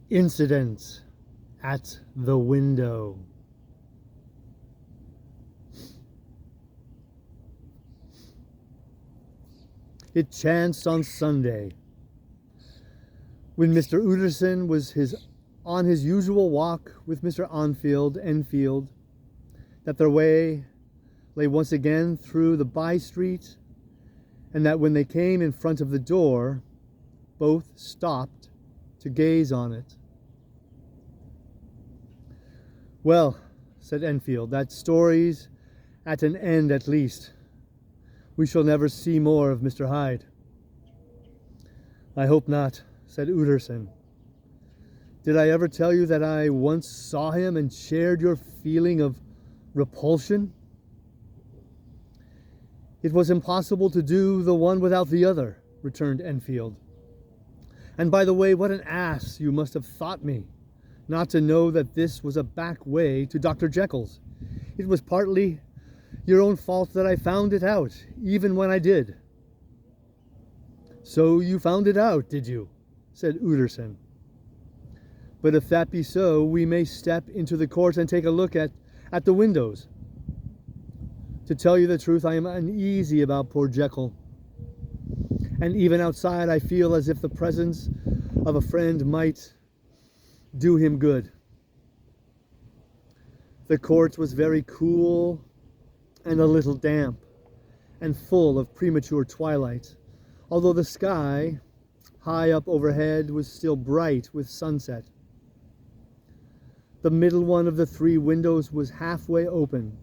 Incident at the window. It chanced on Sunday, when Mr. Utterson was on his usual walk with Mr. Enfield, that their way lay once again through the by-street, and that when they came in front of the door, both stopped to gaze on it. "Well," said Enfield, "that story's at an end at least. We shall never see more of Mr. Hyde." "I hope not," said Utterson. "Did I ever tell you that I once saw him and shared your feeling of repulsion?" "It was impossible to do the one without the other," returned Enfield. "And by the way, what an ass you must have thought me, not to know that this was a back way to Dr. Jekyll's. It was partly your own fault that I found it out, even when I did." "So you found it out, did you?" said Utterson. "But if that be so, we may step into the court and take a look at the windows. To tell you the truth, I am uneasy about poor Jekyll. And even outside, I feel as if the presence of a friend might do him good." The court was very cool and a little damp, and full of premature twilight, although the sky, high up overhead, was still bright with sunset. The middle one of the three windows was halfway open,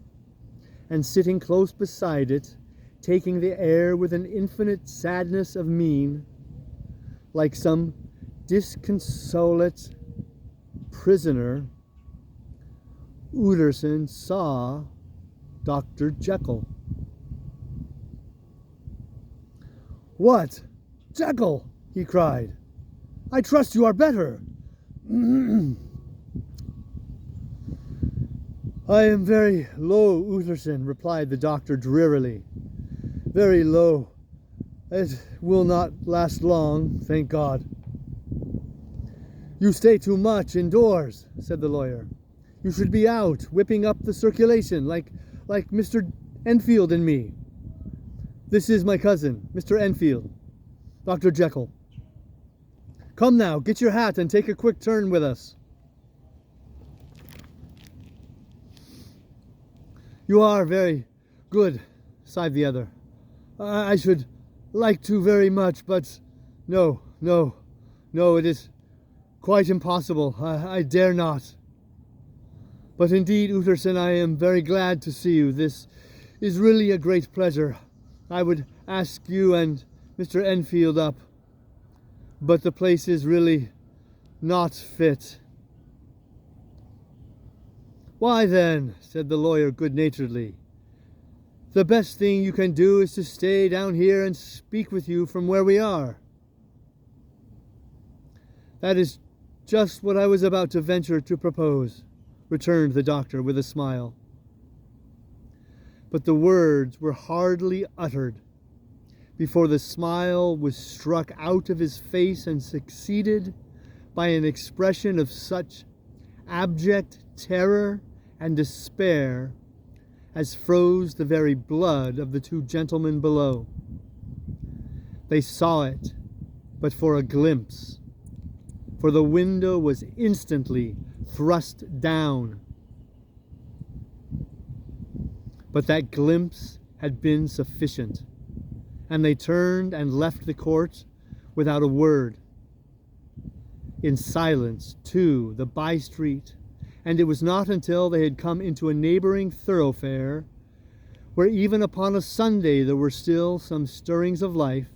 and sitting close beside it, taking the air with an infinite sadness of mien, like some disconsolate prisoner, Utterson saw Dr. Jekyll. "What, Jekyll!" he cried. "I trust you are better." "I am very low, Utterson," replied the doctor drearily. "Very low. It will not last long, thank God." "You stay too much indoors," said the lawyer. "You should be out, whipping up the circulation, like Mr. Enfield and me. This is my cousin, Mr. Enfield, Dr. Jekyll. Come now, get your hat and take a quick turn with us." "You are very good," sighed the other. I should like to very much, but no, it is quite impossible. I dare not. But indeed, Utterson, I am very glad to see you. This is really a great pleasure. I would ask you and Mr. Enfield up, but the place is really not fit." "Why then," said the lawyer good-naturedly, "the best thing you can do is to stay down here and speak with you from where we are." "That is just what I was about to venture to propose," returned the doctor with a smile. But the words were hardly uttered before the smile was struck out of his face and succeeded by an expression of such abject terror and despair as froze the very blood of the two gentlemen below. They saw it but for a glimpse, for the window was instantly thrust down. But that glimpse had been sufficient, and they turned and left the court without a word. In silence, too, the by-street, and it was not until they had come into a neighboring thoroughfare, where even upon a Sunday there were still some stirrings of life,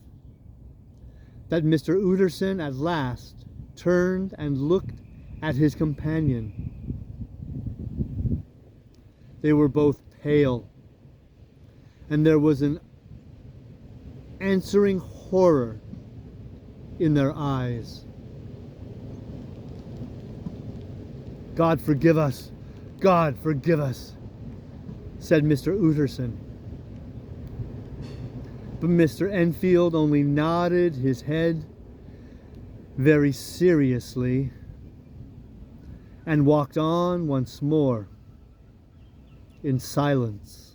that Mr. Utterson at last turned and looked at his companion. They were both pale, and there was an answering horror in their eyes. "God forgive us! God forgive us!" said Mr. Utterson. But Mr. Enfield only nodded his head very seriously and walked on once more in silence.